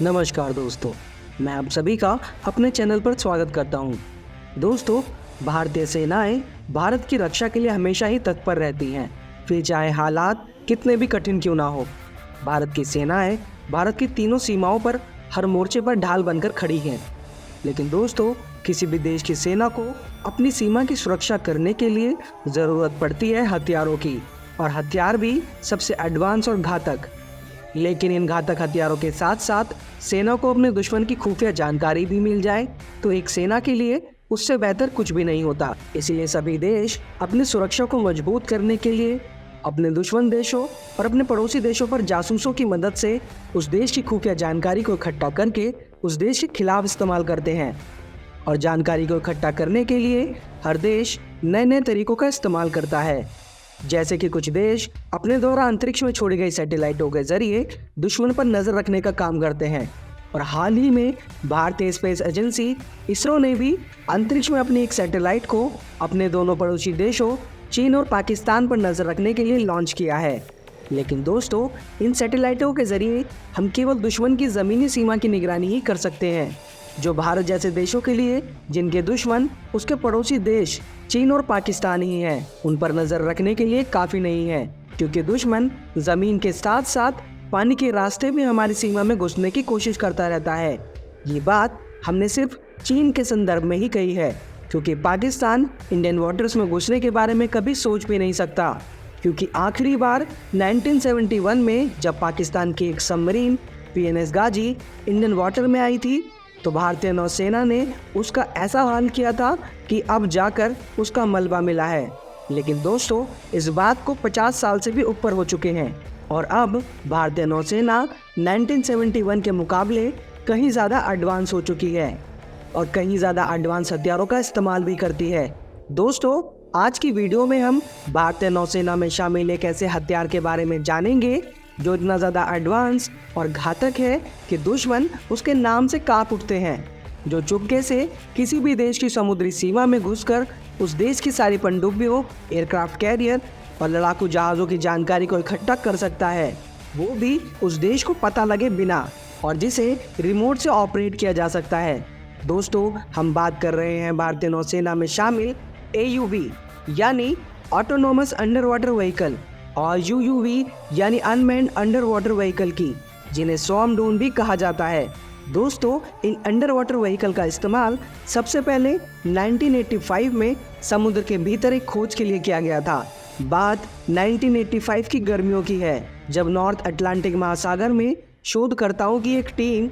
नमस्कार दोस्तों, मैं आप सभी का अपने चैनल पर स्वागत करता हूं। दोस्तों, भारतीय सेनाएं भारत की रक्षा के लिए हमेशा ही तत्पर रहती हैं, फिर चाहे हालात कितने भी कठिन क्यों ना हो। भारत की सेनाएं भारत की तीनों सीमाओं पर हर मोर्चे पर ढाल बनकर खड़ी हैं। लेकिन दोस्तों, किसी भी देश की सेना को अपनी सीमा की सुरक्षा करने के लिए ज़रूरत पड़ती है हथियारों की, और हथियार भी सबसे एडवांस और घातक। लेकिन इन घातक हथियारों के साथ साथ सेना को अपने दुश्मन की खुफिया जानकारी भी मिल जाए तो एक सेना के लिए उससे बेहतर कुछ भी नहीं होता। इसीलिए सभी देश अपनी सुरक्षा को मजबूत करने के लिए अपने दुश्मन देशों और अपने पड़ोसी देशों पर जासूसों की मदद से उस देश की खुफिया जानकारी को इकट्ठा करके उस देश के खिलाफ इस्तेमाल करते हैं। और जानकारी को इकट्ठा करने के लिए हर देश नए नए तरीकों का इस्तेमाल करता है, जैसे कि कुछ देश अपने द्वारा अंतरिक्ष में छोड़ी गई सैटेलाइटों के जरिए दुश्मन पर नजर रखने का काम करते हैं। और हाल ही में भारतीय स्पेस एजेंसी इसरो ने भी अंतरिक्ष में अपनी एक सैटेलाइट को अपने दोनों पड़ोसी देशों चीन और पाकिस्तान पर नजर रखने के लिए लॉन्च किया है। लेकिन दोस्तों, इन सैटेलाइटों के जरिए हम केवल दुश्मन की ज़मीनी सीमा की निगरानी ही कर सकते हैं, जो भारत जैसे देशों के लिए जिनके दुश्मन उसके पड़ोसी देश चीन और पाकिस्तान ही हैं, उन पर नज़र रखने के लिए काफ़ी नहीं है, क्योंकि दुश्मन ज़मीन के साथ साथ पानी के रास्ते भी हमारी सीमा में घुसने की कोशिश करता रहता है। ये बात हमने सिर्फ चीन के संदर्भ में ही कही है, क्योंकि पाकिस्तान इंडियन वाटर्स में घुसने के बारे में कभी सोच भी नहीं सकता। क्योंकि आखिरी बार 1971 में जब पाकिस्तान की एक सबमरीन PNS गाजी इंडियन वाटर में आई थी, तो भारतीय नौसेना ने उसका ऐसा हाल किया था कि अब जाकर उसका मलबा मिला है। लेकिन दोस्तों, इस बात को 50 साल से भी ऊपर हो चुके हैं, और अब भारतीय नौसेना 1971 के मुकाबले कहीं ज़्यादा एडवांस हो चुकी है और कहीं ज़्यादा एडवांस हथियारों का इस्तेमाल भी करती है। दोस्तों, आज की वीडियो में हम भारतीय नौसेना में शामिल एक ऐसे हथियार के बारे में जानेंगे जो इतना ज़्यादा एडवांस और घातक है कि दुश्मन उसके नाम से कांप उठते हैं, जो चुपके से किसी भी देश की समुद्री सीमा में घुसकर उस देश की सारी पनडुब्बियों, एयरक्राफ्ट कैरियर और लड़ाकू जहाज़ों की जानकारी को इकट्ठा कर सकता है, वो भी उस देश को पता लगे बिना, और जिसे रिमोट से ऑपरेट किया जा सकता है। दोस्तों, हम बात कर रहे हैं भारतीय नौसेना में शामिल AUV यानी ऑटोनोमस अंडर वाटर व्हीकल और UUV यानी अनमैन्ड अंडर वाटर व्हीकल की, जिन्हें स्वॉर्म ड्रोन भी कहा जाता है। दोस्तों, इन अंडर वाटर व्हीकल का इस्तेमाल सबसे पहले 1985 में समुद्र के भीतर एक खोज के लिए किया गया था। बात 1985 की गर्मियों की है, जब नॉर्थ अटलांटिक महासागर में शोधकर्ताओं की एक टीम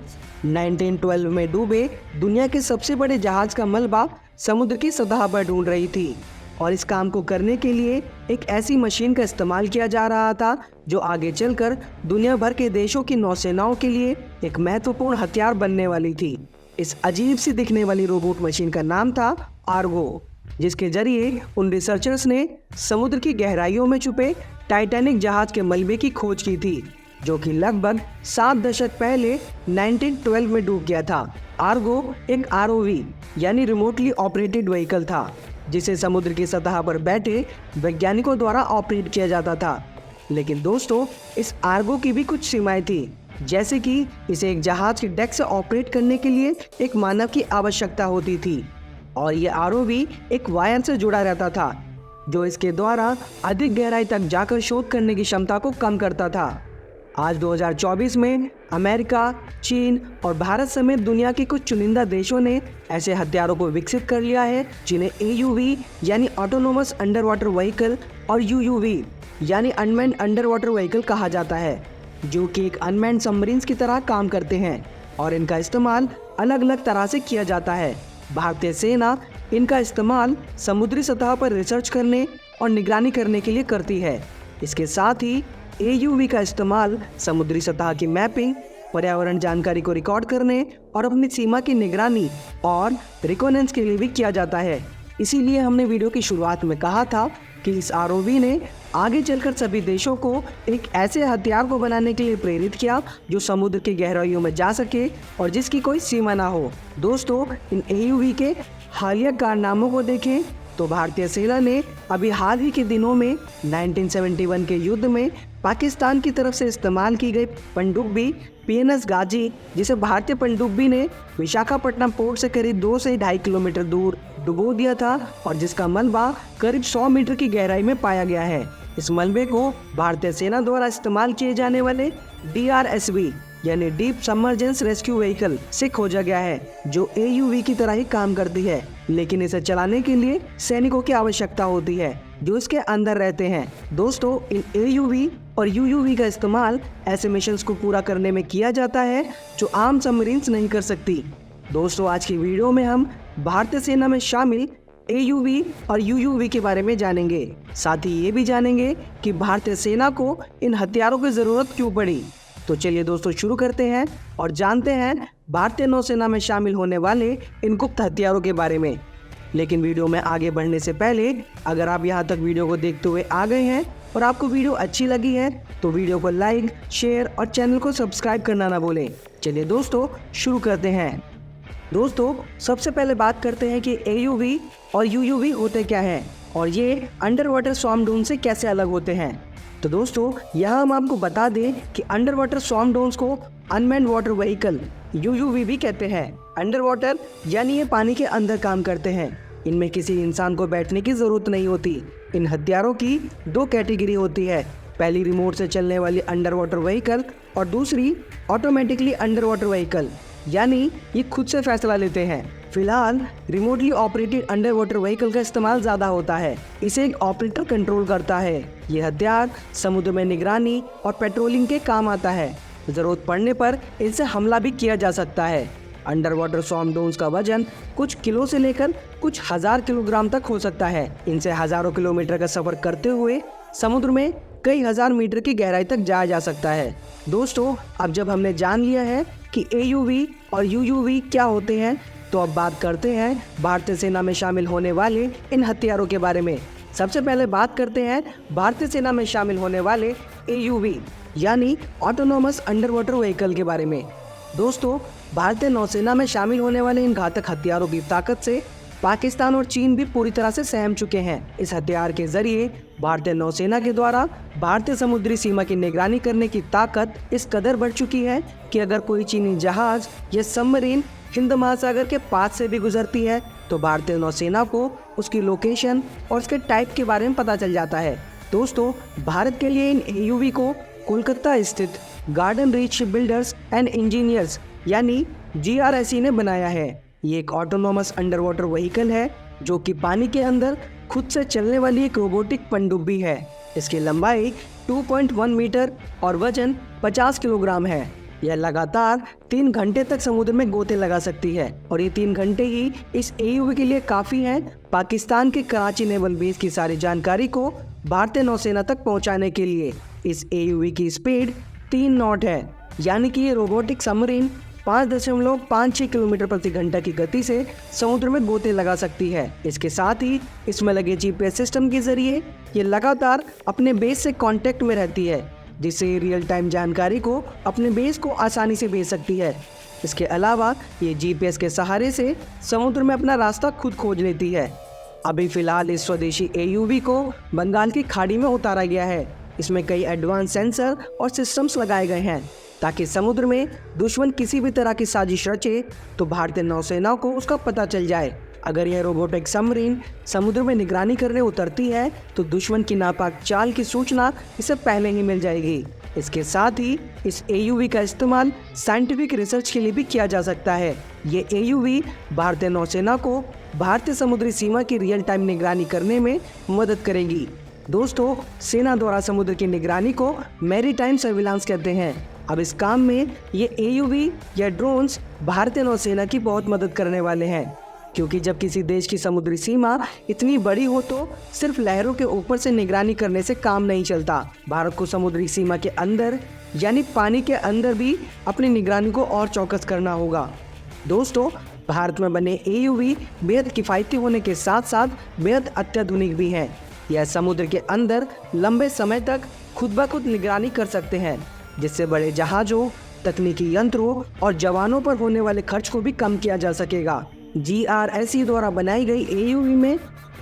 1912 में डूबे दुनिया के सबसे बड़े जहाज का मलबा समुद्र की सतह पर ढूंढ रही थी। और इस काम को करने के लिए एक ऐसी मशीन का इस्तेमाल किया जा रहा था जो आगे चलकर दुनिया भर के देशों की नौसेनाओं के लिए एक महत्वपूर्ण हथियार बनने वाली थी। इस अजीब सी दिखने वाली रोबोट मशीन का नाम था आर्गो, जिसके जरिए उन रिसर्चर्स ने समुद्र की गहराइयों में छुपे टाइटैनिक जहाज के मलबे की खोज की थी, जो कि लगभग 7 दशक पहले 1912 में डूब गया था। आर्गो एक ROV यानी रिमोटली ऑपरेटेड व्हीकल था, जिसे समुद्र की सतह पर बैठे वैज्ञानिकों द्वारा ऑपरेट किया जाता था। लेकिन दोस्तों, इस आर्गो की भी कुछ सीमाएं थी, जैसे कि इसे एक जहाज के डेक से ऑपरेट करने के लिए एक मानव की आवश्यकता होती थी, और ये ROV एक वायर से जुड़ा रहता था, जो इसके द्वारा अधिक गहराई तक जाकर शोध करने की क्षमता को कम करता था। आज 2024 में अमेरिका, चीन और भारत समेत दुनिया के कुछ चुनिंदा देशों ने ऐसे हथियारों को विकसित कर लिया है, जिन्हें AUV यानी ऑटोनोमस अंडर वाटर व्हीकल और UUV यानी अनमैन्ड अंडर वाटर व्हीकल कहा जाता है, जो कि एक अनमैन्ड सबमरीन्स की तरह काम करते हैं, और इनका इस्तेमाल अलग अलग तरह से किया जाता है। भारतीय सेना इनका इस्तेमाल समुद्री सतह पर रिसर्च करने और निगरानी करने के लिए करती है। इसके साथ ही AUV का इस्तेमाल समुद्री सतह की मैपिंग, पर्यावरण जानकारी को रिकॉर्ड करने और अपनी सीमा की निगरानी और रिकॉनेंस के लिए भी किया जाता है। इसीलिए हमने वीडियो की शुरुआत में कहा था कि इस ROV ने आगे चलकर सभी देशों को एक ऐसे हथियार को बनाने के लिए प्रेरित किया जो समुद्र की गहराइयों में जा सके और जिसकी कोई सीमा ना हो। दोस्तों, इन AUV के हालिया कारनामों को देखें तो भारतीय सेना ने अभी हाल ही के दिनों में 1971 के युद्ध में पाकिस्तान की तरफ से इस्तेमाल की गई पनडुब्बी PNS गाजी, जिसे भारतीय पनडुब्बी ने विशाखापट्टनम पोर्ट से करीब 2 से 2.5 किलोमीटर दूर डुबो दिया था और जिसका मलबा करीब 100 मीटर की गहराई में पाया गया है। इस मलबे को भारतीय सेना द्वारा इस्तेमाल किए जाने वाले DRSV यानी डीप सबमर्जेंस रेस्क्यू व्हीकल से खोजा गया है, जो AUV की तरह ही काम करती है, लेकिन इसे चलाने के लिए सैनिकों की आवश्यकता होती है जो इसके अंदर रहते हैं। दोस्तों, इन AUV और UUV का इस्तेमाल ऐसे मिशंस को पूरा करने में किया जाता है जो आम सबमरीन्स नहीं कर सकती। दोस्तों, आज की वीडियो में हम भारतीय सेना में शामिल AUV और UUV के बारे में जानेंगे। साथ ही ये भी जानेंगे कि भारतीय सेना को इन हथियारों की ज़रूरत क्यों पड़ी। तो चलिए दोस्तों, शुरू करते हैं और जानते हैं भारतीय नौसेना में शामिल होने वाले इन गुप्त हथियारों के बारे में। लेकिन वीडियो में आगे बढ़ने से पहले अगर आप यहाँ तक वीडियो को देखते हुए आ गए हैं और आपको वीडियो अच्छी लगी है तो वीडियो को लाइक, शेयर और चैनल को सब्सक्राइब करना ना भूलें। चलिए दोस्तों, शुरू करते हैं। दोस्तों, सबसे पहले बात करते हैं कि AUV और UUV होते क्या हैं और ये अंडर वाटर स्वॉर्म ड्रोन से कैसे अलग होते हैं। तो दोस्तों, यहाँ हम आपको बता दें कि अंडर वाटर स्वॉर्म ड्रोन्स को अनमैन्ड वाटर व्हीकल UUV भी कहते हैं। अंडर वाटर यानी ये पानी के अंदर काम करते हैं। इनमें किसी इंसान को बैठने की ज़रूरत नहीं होती। इन हथियारों की 2 कैटेगरी होती है। पहली रिमोट से चलने वाली अंडर वाटर व्हीकल और दूसरी ऑटोमेटिकली अंडर वाटर व्हीकल, यानी ये खुद से फैसला लेते हैं। फिलहाल remotely operated under water vehicle का इस्तेमाल ज़्यादा होता है। इसे एक ऑपरेटर कंट्रोल करता है। ये हथियार समुद्र में निगरानी और पेट्रोलिंग के काम आता है। ज़रूरत पड़ने पर इनसे हमला भी किया जा सकता है। अंडर वाटर स्वॉर्म ड्रोन्स का वजन कुछ किलो से लेकर कुछ हजार किलोग्राम तक हो सकता है। इनसे हजारों किलोमीटर का सफ़र करते हुए समुद्र में कई हजार मीटर की गहराई तक जाया जा सकता है। दोस्तों, अब जब हमने जान लिया है कि AUV और UUV क्या होते हैं, तो अब बात करते हैं भारतीय सेना में शामिल होने वाले इन हथियारों के बारे में। सबसे पहले बात करते हैं भारतीय सेना में शामिल होने वाले AUV यानी ऑटोनोमस अंडर वाटर व्हीकल के बारे में। दोस्तों, भारतीय नौसेना में शामिल होने वाले इन घातक हथियारों की ताकत से पाकिस्तान और चीन भी पूरी तरह से सहम चुके हैं। इस हथियार के जरिए भारतीय नौसेना के द्वारा भारतीय समुद्री सीमा की निगरानी करने की ताकत इस कदर बढ़ चुकी है कि अगर कोई चीनी जहाज या सबमरीन हिंद महासागर के पास से भी गुजरती है तो भारतीय नौसेना को उसकी लोकेशन और उसके टाइप के बारे में पता चल जाता है। दोस्तों, भारत के लिए इन AUV को कोलकाता स्थित garden reach ship builders and engineers यानी GRSE ने बनाया है। ये एक ऑटोनोमस अंडर वाटर व्हीकल है जो कि पानी के अंदर खुद से चलने वाली एक रोबोटिक पनडुब्बी है। इसकी लंबाई 2.1 मीटर और वजन 50 किलोग्राम है। यह लगातार 3 घंटे तक समुद्र में गोते लगा सकती है और ये 3 घंटे ही इस AUV के लिए काफ़ी है पाकिस्तान के कराची नेवल बेस की सारी जानकारी को भारतीय नौसेना तक पहुंचाने के लिए। इस AUV की स्पीड 3 नॉट है, यानी कि ये रोबोटिक सबमरीन 5.56 किलोमीटर प्रति घंटा की गति से समुद्र में गोते लगा सकती है। इसके साथ ही इसमें लगे GPS सिस्टम के जरिए ये लगातार अपने बेस से कांटेक्ट में रहती है, जिससे रियल टाइम जानकारी को अपने बेस को आसानी से भेज सकती है। इसके अलावा ये GPS के सहारे से समुद्र में अपना रास्ता खुद खोज लेती है। अभी फिलहाल इस स्वदेशी AUV को बंगाल की खाड़ी में उतारा गया है। इसमें कई एडवांस सेंसर और सिस्टम्स लगाए गए हैं ताकि समुद्र में दुश्मन किसी भी तरह की साजिश रचे तो भारतीय नौसेना को उसका पता चल जाए। अगर यह रोबोटिक सबमरीन समुद्र में निगरानी करने उतरती है तो दुश्मन की नापाक चाल की सूचना इसे पहले ही मिल जाएगी। इसके साथ ही इस AUV का इस्तेमाल साइंटिफिक रिसर्च के लिए भी किया जा सकता है। ये AUV भारतीय नौसेना को भारतीय समुद्री सीमा की रियल टाइम निगरानी करने में मदद करेगी। दोस्तों, सेना द्वारा समुद्र की निगरानी को मैरीटाइम सर्विलांस कहते हैं। अब इस काम में ये AUV या ड्रोन्स भारतीय नौसेना की बहुत मदद करने वाले हैं, क्योंकि जब किसी देश की समुद्री सीमा इतनी बड़ी हो तो सिर्फ लहरों के ऊपर से निगरानी करने से काम नहीं चलता। भारत को समुद्री सीमा के अंदर यानी पानी के अंदर भी अपनी निगरानी को और चौकस करना होगा। दोस्तों, भारत में बने AUV बेहद किफ़ायती होने के साथ साथ बेहद अत्याधुनिक भी हैं। यह समुद्र के अंदर लंबे समय तक खुद ब खुद निगरानी कर सकते हैं, जिससे बड़े जहाज़ों, तकनीकी यंत्रों और जवानों पर होने वाले खर्च को भी कम किया जा सकेगा। GRSE द्वारा बनाई गई AUV में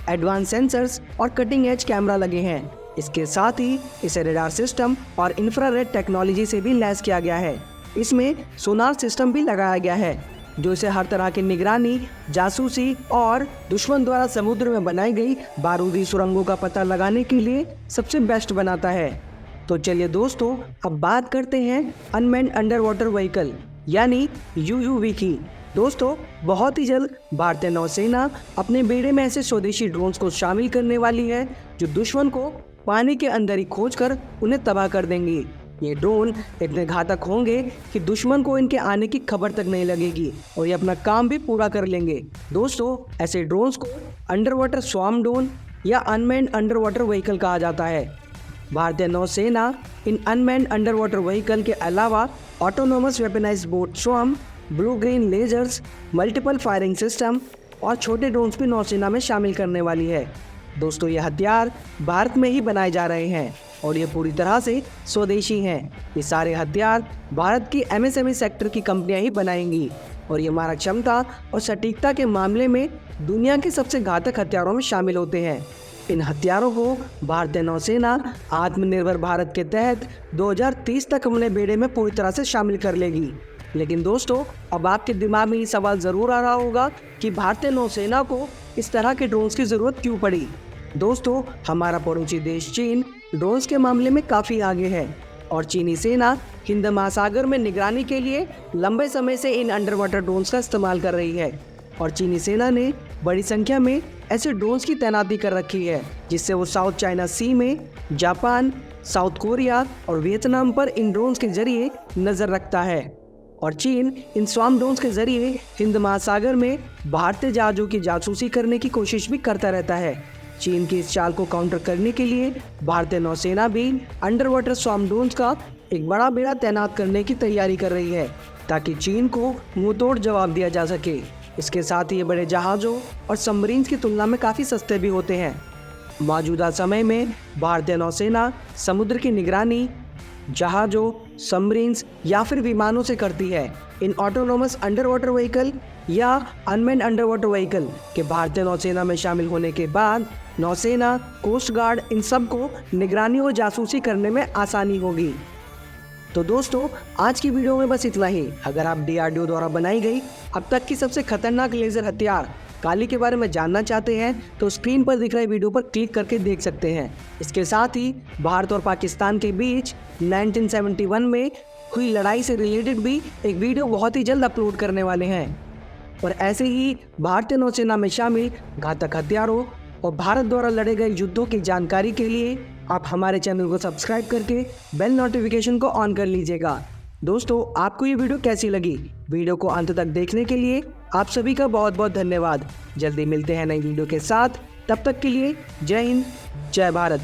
एडवांस सेंसर्स और कटिंग एज कैमरा लगे हैं। इसके साथ ही इसे रडार सिस्टम और इंफ्रारेड टेक्नोलॉजी से भी लैस किया गया है। इसमें सोनार सिस्टम भी लगाया गया है जो इसे हर तरह की निगरानी, जासूसी और दुश्मन द्वारा समुद्र में बनाई गई बारूदी सुरंगों का पता लगाने के लिए सबसे बेस्ट बनाता है। तो चलिए दोस्तों, अब बात करते हैं अनमैन्ड अंडर वाटर व्हीकल यानी UUV की। दोस्तों, बहुत ही जल्द भारतीय नौसेना अपने बेड़े में ऐसे स्वदेशी ड्रोन्स को शामिल करने वाली है जो दुश्मन को पानी के अंदर ही खोजकर उन्हें तबाह कर देंगी। ये ड्रोन इतने घातक होंगे कि दुश्मन को इनके आने की खबर तक नहीं लगेगी और ये अपना काम भी पूरा कर लेंगे। दोस्तों, ऐसे ड्रोन्स को अंडर वाटर स्वार्म ड्रोन या अनमैन्ड अंडर वाटर व्हीकल कहा जाता है। भारतीय नौसेना इन अनमैन्ड अंडर वाटर व्हीकल के अलावा autonomous weaponised boat swarm, blue green lasers, multiple firing system और छोटे ड्रोन्स भी नौसेना में शामिल करने वाली है। दोस्तों, ये हथियार भारत में ही बनाए जा रहे हैं और ये पूरी तरह से स्वदेशी हैं। ये सारे हथियार भारत की MSME सेक्टर की कंपनियां ही बनाएंगी और ये मारक क्षमता और सटीकता के मामले में दुनिया के सबसे घातक हथियारों में शामिल होते हैं। इन हथियारों को भारतीय नौसेना आत्मनिर्भर भारत के तहत 2030 तक अपने बेड़े में पूरी तरह से शामिल कर लेगी। लेकिन दोस्तों, अब आपके दिमाग में ये सवाल ज़रूर आ रहा होगा कि भारतीय नौसेना को इस तरह के ड्रोन्स की ज़रूरत क्यों पड़ी। दोस्तों, हमारा पड़ोसी देश चीन ड्रोन्स के मामले में काफ़ी आगे है और चीनी सेना हिंद महासागर में निगरानी के लिए लंबे समय से इन अंडर वाटर ड्रोन्स का इस्तेमाल कर रही है और चीनी सेना ने बड़ी संख्या में ऐसे ड्रोन्स की तैनाती कर रखी है जिससे वो साउथ चाइना सी में जापान, साउथ कोरिया और वियतनाम पर इन ड्रोन्स के जरिए नज़र रखता है और चीन इन स्वार्म ड्रोन्स के जरिए हिंद महासागर में भारतीय जहाज़ों की जासूसी करने की कोशिश भी करता रहता है। चीन की इस चाल को काउंटर करने के लिए भारतीय नौसेना भी अंडर वाटर स्वार्म ड्रोन्स का एक बड़ा बेड़ा तैनात करने की तैयारी कर रही है ताकि चीन को मुंहतोड़ जवाब दिया जा सके। इसके साथ ही ये बड़े जहाज़ों और सबमरीन्स की तुलना में काफ़ी सस्ते भी होते हैं। मौजूदा समय में भारतीय नौसेना समुद्र की निगरानी जहाज़ों, सबमरीन्स या फिर विमानों से करती है। इन ऑटोनोमस अंडर वाटर व्हीकल या अनमैन्ड अंडर वाटर व्हीकल के भारतीय नौसेना में शामिल होने के बाद नौसेना, कोस्ट गार्ड इन सब को निगरानी और जासूसी करने में आसानी होगी। तो दोस्तों, आज की वीडियो में बस इतना ही। अगर आप DRDO द्वारा बनाई गई अब तक की सबसे खतरनाक लेज़र हथियार काली के बारे में जानना चाहते हैं तो स्क्रीन पर दिख रहे वीडियो पर क्लिक करके देख सकते हैं। इसके साथ ही भारत और पाकिस्तान के बीच 1971 में हुई लड़ाई से रिलेटेड भी एक वीडियो बहुत ही जल्द अपलोड करने वाले हैं और ऐसे ही भारतीय नौसेना में शामिल घातक हथियारों और भारत द्वारा लड़े गए युद्धों की जानकारी के लिए आप हमारे चैनल को सब्सक्राइब करके बेल नोटिफिकेशन को ऑन कर लीजिएगा। दोस्तों, आपको ये वीडियो कैसी लगी? वीडियो को अंत तक देखने के लिए आप सभी का बहुत बहुत धन्यवाद। जल्दी मिलते हैं नई वीडियो के साथ, तब तक के लिए जय हिंद, जय भारत।